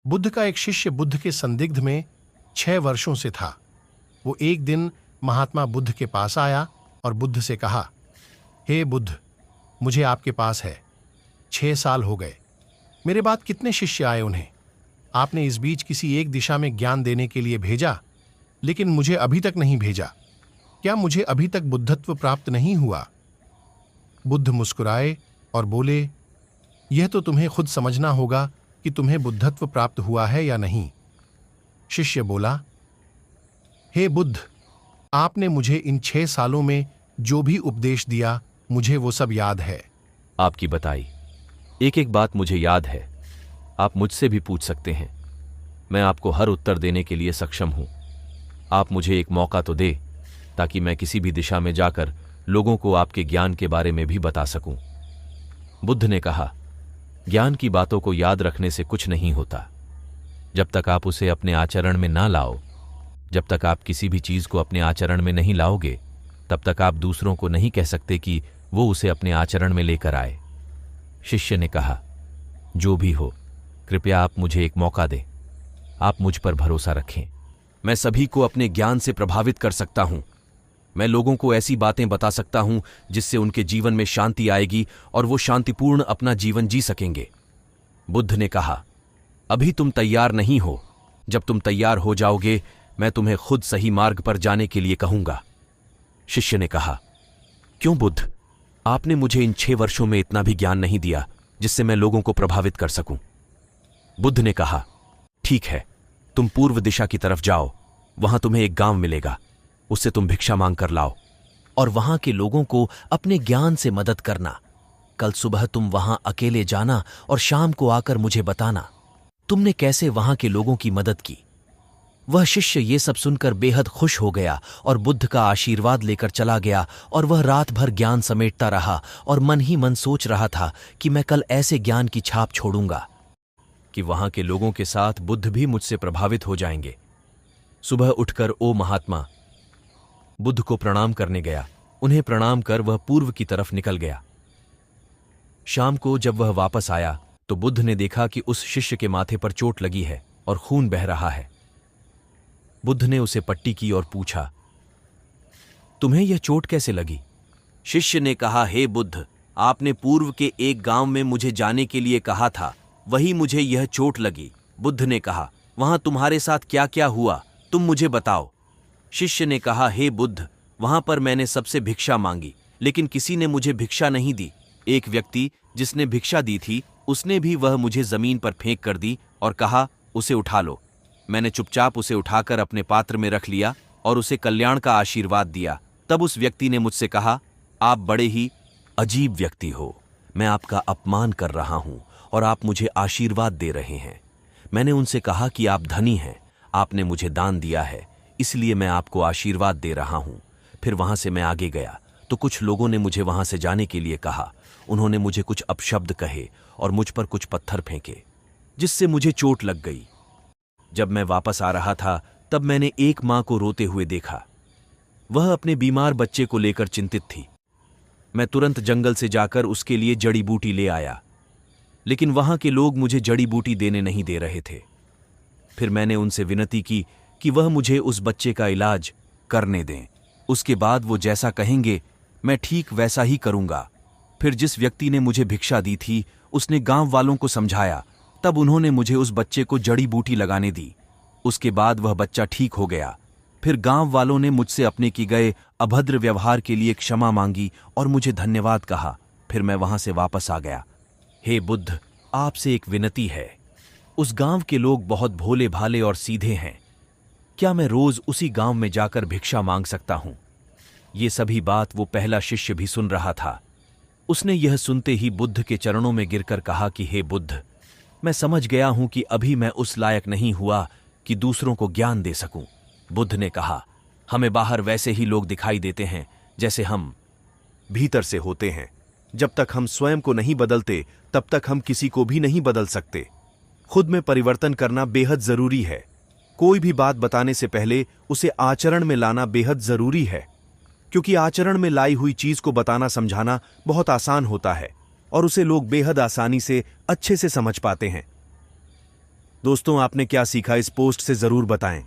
बुद्ध का एक शिष्य बुद्ध के संदिग्ध में 6 वर्षों से था। वो एक दिन महात्मा बुद्ध के पास आया और बुद्ध से कहा, हे बुद्ध, मुझे आपके पास है 6 साल हो गए। मेरे बाद कितने शिष्य आए उन्हें। आपने इस बीच किसी एक दिशा में ज्ञान देने के लिए भेजा, लेकिन मुझे अभी तक नहीं भेजा। क्या मुझे अभी तक बुद्धत्व प्राप्त नहीं हुआ? बुद्ध मुस्कुराए और बोले, यह तो तुम्हें खुद समझना होगा कि तुम्हें बुद्धत्व प्राप्त हुआ है या नहीं। शिष्य बोला, हे बुद्ध, आपने मुझे इन 6 सालों में जो भी उपदेश दिया, मुझे वो सब याद है। आपकी बताई एक एक बात मुझे याद है। आप मुझसे भी पूछ सकते हैं, मैं आपको हर उत्तर देने के लिए सक्षम हूं। आप मुझे एक मौका तो दे, ताकि मैं किसी भी दिशा में जाकर लोगों को आपके ज्ञान के बारे में भी बता सकूं। बुद्ध ने कहा, ज्ञान की बातों को याद रखने से कुछ नहीं होता। जब तक आप उसे अपने आचरण में ना लाओ, जब तक आप किसी भी चीज को अपने आचरण में नहीं लाओगे, तब तक आप दूसरों को नहीं कह सकते कि वो उसे अपने आचरण में लेकर आए। शिष्य ने कहा, जो भी हो, कृपया आप मुझे एक मौका दें। आप मुझ पर भरोसा रखें। मैं सभी को अपने ज्ञान से प्रभावित कर सकता हूं। मैं लोगों को ऐसी बातें बता सकता हूं जिससे उनके जीवन में शांति आएगी और वो शांतिपूर्ण अपना जीवन जी सकेंगे। बुद्ध ने कहा, अभी तुम तैयार नहीं हो। जब तुम तैयार हो जाओगे, मैं तुम्हें खुद सही मार्ग पर जाने के लिए कहूंगा। शिष्य ने कहा, क्यों बुद्ध, आपने मुझे इन 6 वर्षों में इतना भी ज्ञान नहीं दिया जिससे मैं लोगों को प्रभावित कर सकूं। बुद्ध ने कहा, ठीक है, तुम पूर्व दिशा की तरफ जाओ। वहां तुम्हें एक गांव मिलेगा, उससे तुम भिक्षा मांग कर लाओ और वहां के लोगों को अपने ज्ञान से मदद करना। कल सुबह तुम वहां अकेले जाना और शाम को आकर मुझे बताना तुमने कैसे वहां के लोगों की मदद की। वह शिष्य ये सब सुनकर बेहद खुश हो गया और बुद्ध का आशीर्वाद लेकर चला गया और वह रात भर ज्ञान समेटता रहा और मन ही मन सोच रहा था कि मैं कल ऐसे ज्ञान की छाप छोड़ूंगा कि वहां के लोगों के साथ बुद्ध भी मुझसे प्रभावित हो जाएंगे। सुबह उठकर ओ महात्मा बुद्ध को प्रणाम करने गया। उन्हें प्रणाम कर वह पूर्व की तरफ निकल गया। शाम को जब वह वापस आया तो बुद्ध ने देखा कि उस शिष्य के माथे पर चोट लगी है और खून बह रहा है। बुद्ध ने उसे पट्टी की और पूछा, तुम्हें यह चोट कैसे लगी? शिष्य ने कहा, हे बुद्ध, आपने पूर्व के एक गांव में मुझे जाने के लिए कहा था, वही मुझे यह चोट लगी। बुद्ध ने कहा, वहां तुम्हारे साथ क्या क्या हुआ, तुम मुझे बताओ। शिष्य ने कहा, हे बुद्ध, वहां पर मैंने सबसे भिक्षा मांगी, लेकिन किसी ने मुझे भिक्षा नहीं दी। एक व्यक्ति जिसने भिक्षा दी थी, उसने भी वह मुझे जमीन पर फेंक कर दी और कहा, उसे उठा लो। मैंने चुपचाप उसे उठाकर अपने पात्र में रख लिया और उसे कल्याण का आशीर्वाद दिया। तब उस व्यक्ति ने मुझसे कहा, आप बड़े ही अजीब व्यक्ति हो। मैं आपका अपमान कर रहा हूं और आप मुझे आशीर्वाद दे रहे हैं। मैंने उनसे कहा कि आप धनी हैं, आपने मुझे दान दिया है, इसलिए मैं आपको आशीर्वाद दे रहा हूं। फिर वहां से मैं आगे गया तो कुछ लोगों ने मुझे वहां से जाने के लिए कहा। उन्होंने मुझे कुछ अपशब्द कहे और मुझ पर कुछ पत्थर फेंके, जिससे मुझे चोट लग गई। जब मैं वापस आ रहा था तब मैंने एक मां को रोते हुए देखा। वह अपने बीमार बच्चे को लेकर चिंतित थी। मैं तुरंत जंगल से जाकर उसके लिए जड़ी बूटी ले आया, लेकिन वहां के लोग मुझे जड़ी बूटी देने नहीं दे रहे थे। फिर मैंने उनसे विनती की कि वह मुझे उस बच्चे का इलाज करने दें। उसके बाद वो जैसा कहेंगे मैं ठीक वैसा ही करूंगा। फिर जिस व्यक्ति ने मुझे भिक्षा दी थी उसने गांव वालों को समझाया, तब उन्होंने मुझे उस बच्चे को जड़ी बूटी लगाने दी। उसके बाद वह बच्चा ठीक हो गया। फिर गांव वालों ने मुझसे अपने की गए अभद्र व्यवहार के लिए क्षमा मांगी और मुझे धन्यवाद कहा। फिर मैं वहां से वापस आ गया। हे बुद्ध, आपसे एक विनती है। उस गांव के लोग बहुत भोले भाले और सीधे हैं। क्या मैं रोज उसी गांव में जाकर भिक्षा मांग सकता हूं? ये सभी बात वो पहला शिष्य भी सुन रहा था। उसने यह सुनते ही बुद्ध के चरणों में गिरकर कहा कि हे बुद्ध, मैं समझ गया हूं कि अभी मैं उस लायक नहीं हुआ कि दूसरों को ज्ञान दे सकूं। बुद्ध ने कहा, हमें बाहर वैसे ही लोग दिखाई देते हैं जैसे हम भीतर से होते हैं। जब तक हम स्वयं को नहीं बदलते तब तक हम किसी को भी नहीं बदल सकते। खुद में परिवर्तन करना बेहद जरूरी है। कोई भी बात बताने से पहले उसे आचरण में लाना बेहद जरूरी है, क्योंकि आचरण में लाई हुई चीज को बताना समझाना बहुत आसान होता है और उसे लोग बेहद आसानी से अच्छे से समझ पाते हैं। दोस्तों, आपने क्या सीखा इस पोस्ट से जरूर बताएं।